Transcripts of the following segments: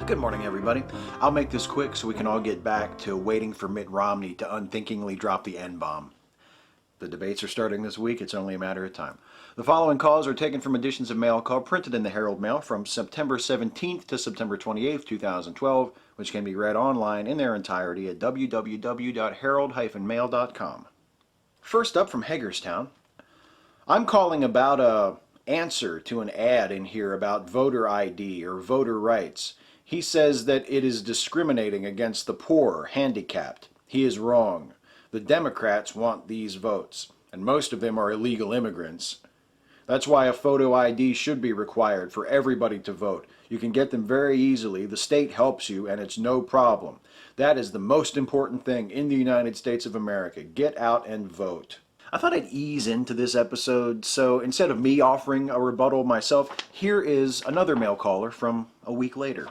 Good morning, everybody. I'll make this quick so we can all get back to waiting for Mitt Romney to unthinkingly drop the N-bomb. The debates are starting this week. It's only a matter of time. The following calls are taken from editions of Mail Call printed in the Herald-Mail from September 17th to September 28th, 2012, which can be read online in their entirety at www.herald-mail.com. First up from Hagerstown. I'm calling about a answer to an ad in here about voter ID or voter rights. He says that it is discriminating against the poor or handicapped. He is wrong. The Democrats want these votes, and most of them are illegal immigrants. That's why a photo ID should be required for everybody to vote. You can get them very easily. The state helps you, and it's no problem. That is the most important thing in the United States of America. Get out and vote. I thought I'd ease into this episode, so instead of me offering a rebuttal myself, here is another mail caller from a week later.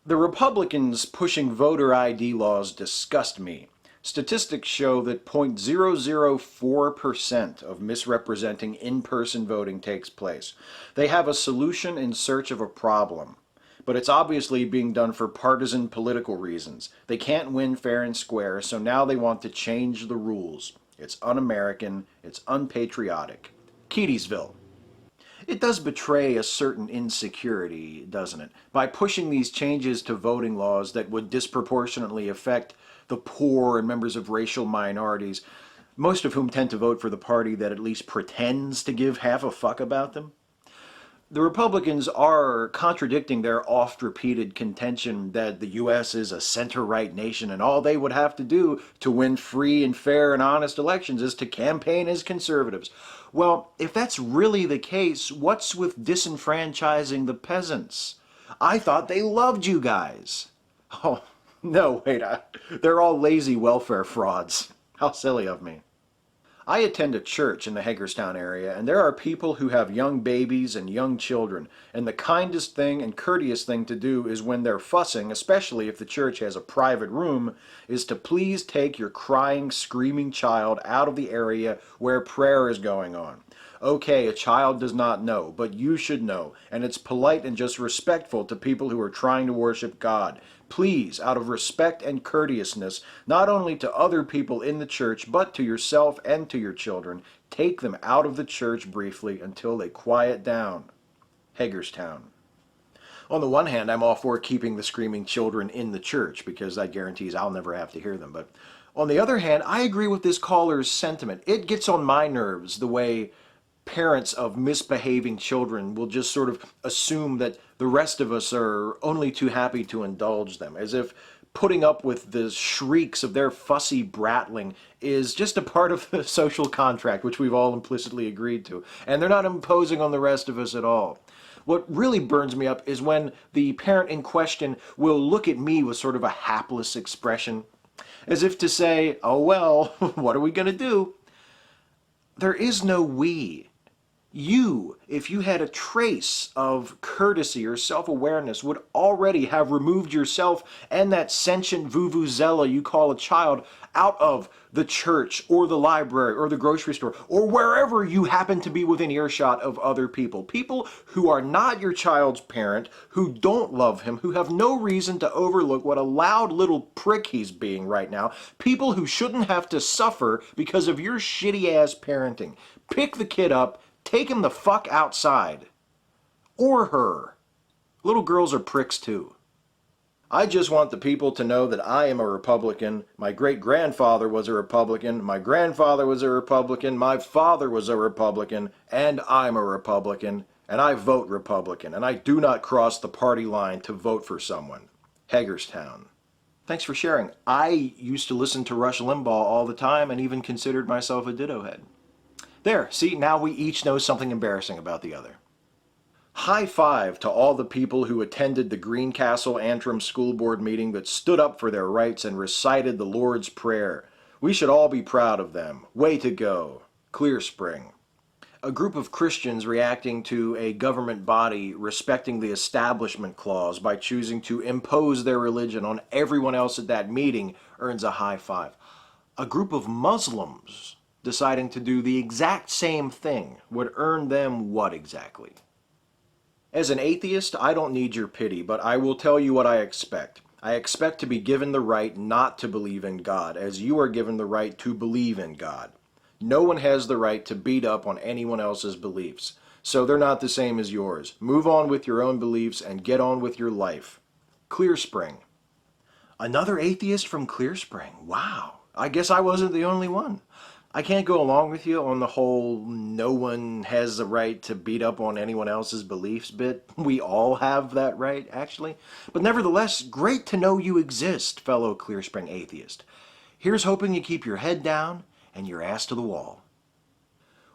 The Republicans pushing voter ID laws disgust me. Statistics show that 0.004% of misrepresenting in-person voting takes place. They have a solution in search of a problem, but it's obviously being done for partisan political reasons. They can't win fair and square, so now they want to change the rules. It's un-American, it's unpatriotic. Keedysville. It does betray a certain insecurity, doesn't it? By pushing these changes to voting laws that would disproportionately affect the poor and members of racial minorities, most of whom tend to vote for the party that at least pretends to give half a fuck about them. The Republicans are contradicting their oft-repeated contention that the U.S. is a center-right nation and all they would have to do to win free and fair and honest elections is to campaign as conservatives. Well, if that's really the case, what's with disenfranchising the peasants? I thought they loved you guys. Oh, no, wait, they're all lazy welfare frauds. How silly of me. I attend a church in the Hagerstown area, and there are people who have young babies and young children, and the kindest thing and courteous thing to do is when they're fussing, especially if the church has a private room, is to please take your crying, screaming child out of the area where prayer is going on. Okay, a child does not know, but you should know, and it's polite and just respectful to people who are trying to worship God. Please, out of respect and courteousness, not only to other people in the church, but to yourself and to your children, take them out of the church briefly until they quiet down. Hagerstown. On the one hand, I'm all for keeping the screaming children in the church, because that guarantees I'll never have to hear them. But on the other hand, I agree with this caller's sentiment. It gets on my nerves the way parents of misbehaving children will just sort of assume that the rest of us are only too happy to indulge them, as if putting up with the shrieks of their fussy brattling is just a part of the social contract which we've all implicitly agreed to, and they're not imposing on the rest of us at all. What really burns me up is when the parent in question will look at me with sort of a hapless expression, as if to say, oh well, what are we going to do? There is no we. You, if you had a trace of courtesy or self-awareness, would already have removed yourself and that sentient vuvuzela you call a child out of the church or the library or the grocery store or wherever you happen to be within earshot of other people. People who are not your child's parent, who don't love him, who have no reason to overlook what a loud little prick he's being right now. People who shouldn't have to suffer because of your shitty-ass parenting. Pick the kid up. Take him the fuck outside. Or her. Little girls are pricks too. I just want the people to know that I am a Republican. My great-grandfather was a Republican. My grandfather was a Republican. My father was a Republican. And I'm a Republican. And I vote Republican. And I do not cross the party line to vote for someone. Hagerstown. Thanks for sharing. I used to listen to Rush Limbaugh all the time and even considered myself a ditto head. There, see, now we each know something embarrassing about the other. High five to all the people who attended the Greencastle Antrim School Board meeting that stood up for their rights and recited the Lord's Prayer. We should all be proud of them. Way to go. Clear Spring. A group of Christians reacting to a government body respecting the Establishment Clause by choosing to impose their religion on everyone else at that meeting earns a high five. A group of Muslims deciding to do the exact same thing would earn them what exactly? As an atheist, I don't need your pity, but I will tell you what I expect. I expect to be given the right not to believe in God, as you are given the right to believe in God. No one has the right to beat up on anyone else's beliefs, so they're not the same as yours. Move on with your own beliefs and get on with your life. Clear Spring. Another atheist from Clear Spring. Wow. I guess I wasn't the only one. I can't go along with you on the whole no one has the right to beat up on anyone else's beliefs bit. We all have that right, actually. But nevertheless, great to know you exist, fellow Clear Spring atheist. Here's hoping you keep your head down and your ass to the wall.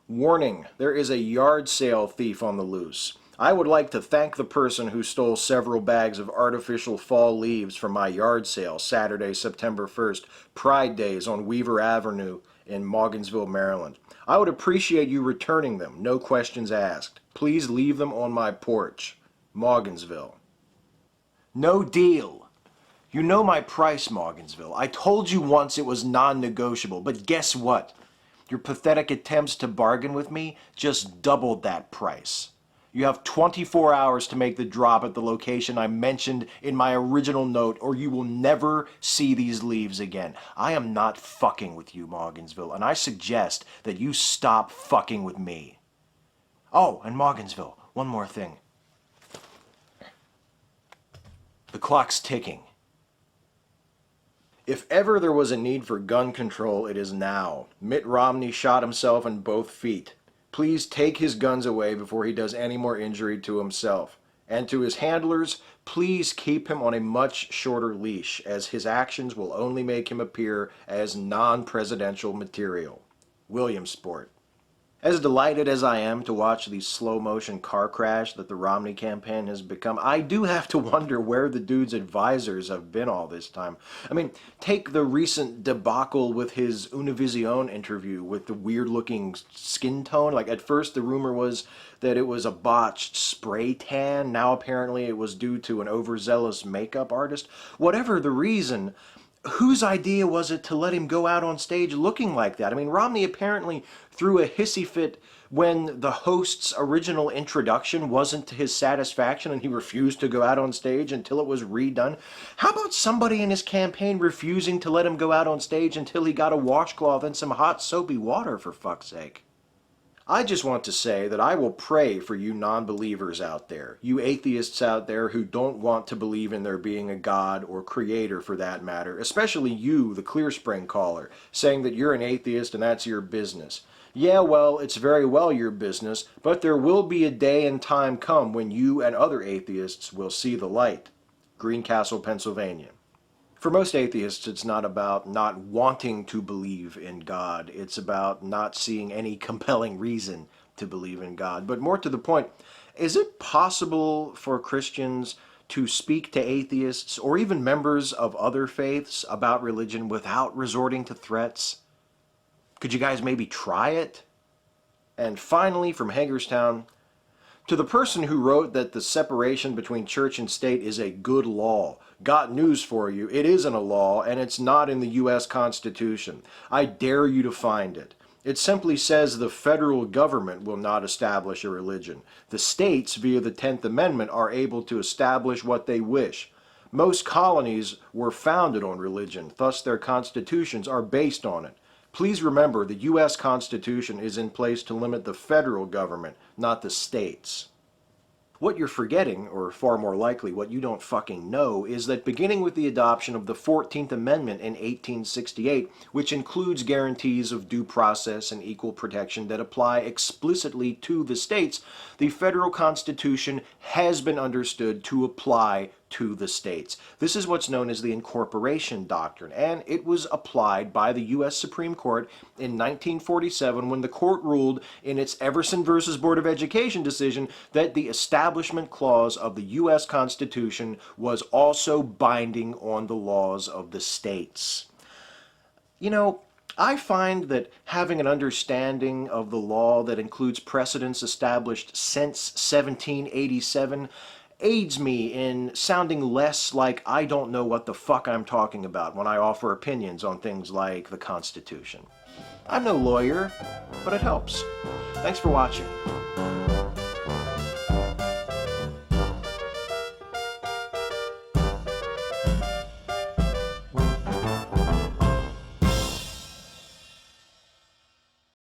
Warning, there is a yard sale thief on the loose. I would like to thank the person who stole several bags of artificial fall leaves from my yard sale Saturday, September 1st, Pride Days on Weaver Avenue in Morgansville, Maryland. I would appreciate you returning them, no questions asked. Please leave them on my porch. Morgansville. No deal. You know my price, Morgansville. I told you once it was non-negotiable, but guess what? Your pathetic attempts to bargain with me just doubled that price. You have 24 hours to make the drop at the location I mentioned in my original note, or you will never see these leaves again. I am not fucking with you, Morgansville, and I suggest that you stop fucking with me. Oh, and Morgansville, one more thing. The clock's ticking. If ever there was a need for gun control, it is now. Mitt Romney shot himself in both feet. Please take his guns away before he does any more injury to himself. And to his handlers, please keep him on a much shorter leash, as his actions will only make him appear as non-presidential material. Williamsport. As delighted as I am to watch the slow-motion car crash that the Romney campaign has become, I do have to wonder where the dude's advisors have been all this time. I mean, take the recent debacle with his Univision interview with the weird-looking skin tone. Like, at first the rumor was that it was a botched spray tan. Now apparently it was due to an overzealous makeup artist. Whatever the reason, whose idea was it to let him go out on stage looking like that? I mean, Romney apparently threw a hissy fit when the host's original introduction wasn't to his satisfaction and he refused to go out on stage until it was redone. How about somebody in his campaign refusing to let him go out on stage until he got a washcloth and some hot soapy water, for fuck's sake? I just want to say that I will pray for you non-believers out there, you atheists out there who don't want to believe in there being a God or creator for that matter, especially you, the Clear Spring caller, saying that you're an atheist and that's your business. Yeah, well, it's very well your business, but there will be a day and time come when you and other atheists will see the light. Greencastle, Pennsylvania. For most atheists, it's not about not wanting to believe in God. It's about not seeing any compelling reason to believe in God. But more to the point, is it possible for Christians to speak to atheists or even members of other faiths about religion without resorting to threats? Could you guys maybe try it? And finally, from Hagerstown, to the person who wrote that the separation between church and state is a good law, got news for you. It isn't a law, and it's not in the U.S. Constitution. I dare you to find it. It simply says the federal government will not establish a religion. The states, via the 10th Amendment, are able to establish what they wish. Most colonies were founded on religion, thus their constitutions are based on it. Please remember, the U.S. Constitution is in place to limit the federal government, not the states. What you're forgetting, or far more likely what you don't fucking know, is that beginning with the adoption of the 14th Amendment in 1868, which includes guarantees of due process and equal protection that apply explicitly to the states, the federal Constitution has been understood to apply to the states. This is what's known as the incorporation doctrine, and it was applied by the U.S. Supreme Court in 1947 when the court ruled in its Everson versus Board of Education decision that the Establishment Clause of the U.S. Constitution was also binding on the laws of the states. You know, I find that having an understanding of the law that includes precedents established since 1787 aids me in sounding less like I don't know what the fuck I'm talking about when I offer opinions on things like the Constitution. I'm no lawyer, but it helps. Thanks for watching.